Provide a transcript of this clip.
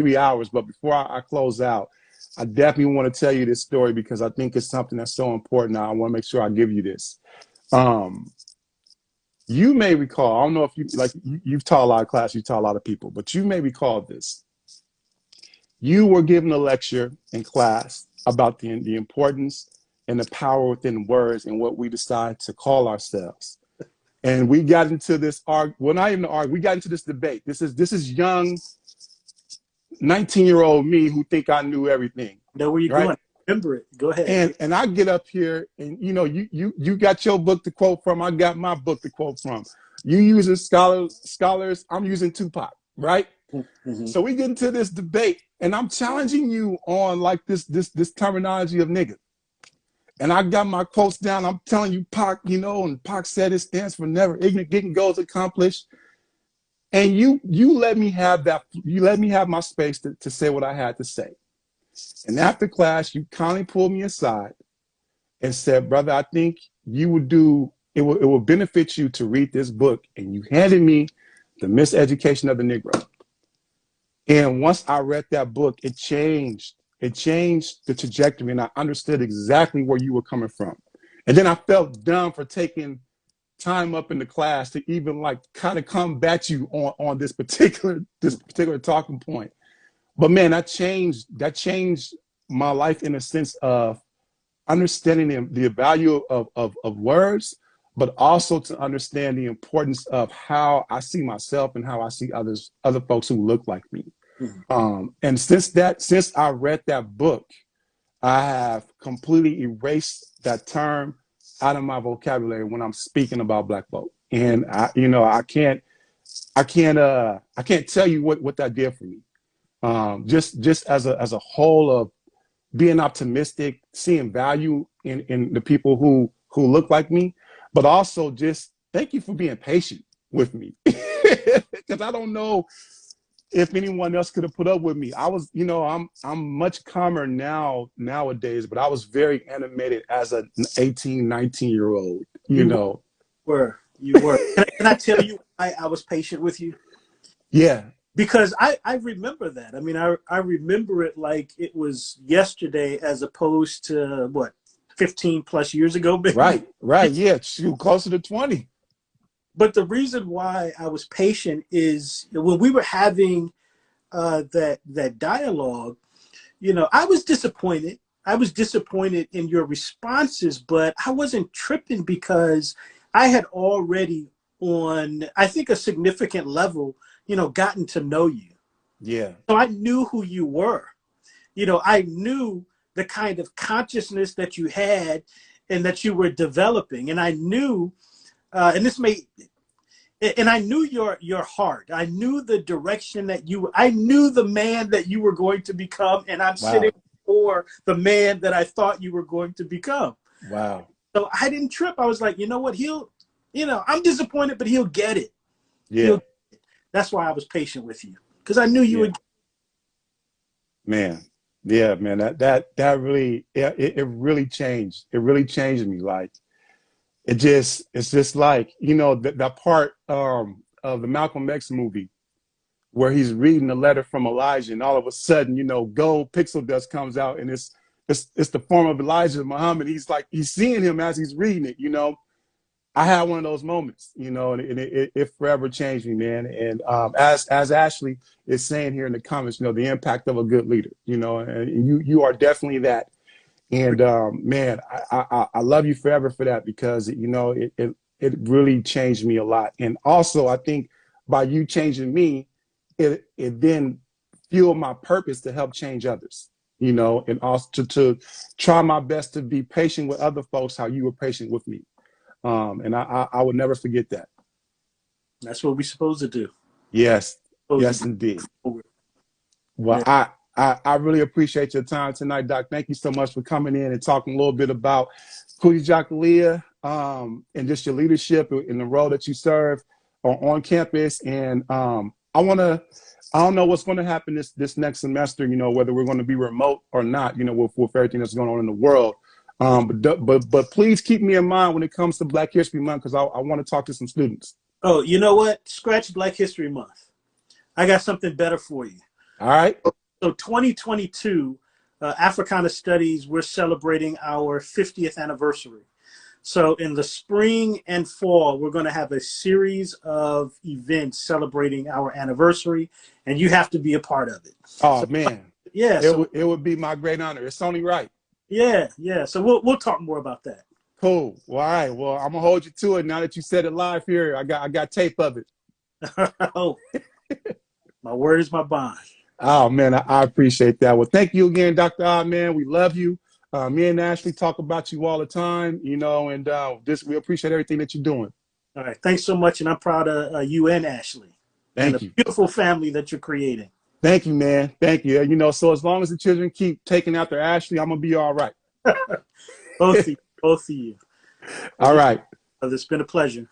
3 hours, but before I close out, I definitely want to tell you this story because I think it's something that's so important. Now, I want to make sure I give you this. Um, you may recall, I don't know if you've taught a lot of class, you taught a lot of people, but you may recall this. You were given a lecture in class about the importance and the power within words and what we decide to call ourselves. And we got into this well, not even we got into this debate. This is young 19-year-old me who think I knew everything. Know where you're right? going. Remember it. Go ahead. And I get up here and you got your book to quote from, I got my book to quote from. You using scholars, I'm using Tupac, right? Mm-hmm. So we get into this debate and I'm challenging you on like this terminology of nigga. And I got my quotes down. I'm telling you, Pac, and Pac said it stands for never ignorant getting goals accomplished. And you let me have that. You let me have my space to say what I had to say. And after class, you kindly pulled me aside and said, brother, I think you would do, it will benefit you to read this book. And you handed me The Miseducation of the Negro. And once I read that book, it changed the trajectory, and I understood exactly where you were coming from. And then I felt dumb for taking time up in the class to even like kind of combat you on this particular talking point. But man, that changed my life in a sense of understanding the value of words, but also to understand the importance of how I see myself and how I see other folks who look like me. And since I read that book, I have completely erased that term out of my vocabulary when I'm speaking about Black folk. And I can't tell you what that did for me. Just as a whole of being optimistic, seeing value in the people who look like me, but also just thank you for being patient with me. Because I don't know if anyone else could have put up with me. I was, I'm much calmer nowadays, but I was very animated as an 18, 19-year-old, You were. Can I tell you why I was patient with you? Yeah. Because I remember that. I mean, I remember it like it was yesterday as opposed to, what, 15 plus years ago, maybe? Right. Yeah, closer to 20. But the reason why I was patient is when we were having that dialogue, I was disappointed. I was disappointed in your responses, but I wasn't tripping because I had already on, I think, a significant level, gotten to know you. Yeah. So I knew who you were. I knew the kind of consciousness that you had and that you were developing. And I knew, and I knew your heart. I knew the direction I knew the man that you were going to become. And I'm sitting for the man that I thought you were going to become. Wow. So I didn't trip. I was like, you know what? I'm disappointed, but he'll get it. Yeah. That's why I was patient with you, because I knew you would. Man. Yeah, man. That really, it really changed. It really changed me. Like, it's just like, that part of the Malcolm X movie where he's reading the letter from Elijah, and all of a sudden, gold pixel dust comes out, and it's the form of Elijah Muhammad. He's seeing him as he's reading it. I had one of those moments, and it forever changed me, man. And as Ashley is saying here in the comments, the impact of a good leader, and you are definitely that. And man, I love you forever for that, because it really changed me a lot. And also, I think by you changing me, it then fueled my purpose to help change others. And also to try my best to be patient with other folks, how you were patient with me. And I would never forget that. That's what we're supposed to do. Yes, indeed. Well, yeah. I really appreciate your time tonight, Doc. Thank you so much for coming in and talking a little bit about Kujichagulia, and just your leadership in the role that you serve on campus. And I don't know what's going to happen this next semester, whether we're going to be remote or not, with everything that's going on in the world. But please keep me in mind when it comes to Black History Month, because I want to talk to some students. Oh, you know what? Scratch Black History Month. I got something better for you. All right. So 2022, Africana Studies, we're celebrating our 50th anniversary. So in the spring and fall, we're going to have a series of events celebrating our anniversary, and you have to be a part of it. Oh So man, yeah, so it would be my great honor. It's only right. yeah. So we'll talk more about that. Cool. Well, all right. Well, I'm gonna hold you to it now that you said it live here. I got tape of it. Oh, my word is my bond. Oh man, I appreciate that. Well, thank you again, Dr. Odd, man. We love you. Me and Ashley talk about you all the time, you know, and we appreciate everything that you're doing. All right, thanks so much, and I'm proud of you and Ashley and Thank the you. beautiful family that you're creating. Thank you, man. Thank you. You know, so as long as the children keep taking after Ashley, I'm gonna be all right. Both of you, both of you. Well, All right. it's been a pleasure.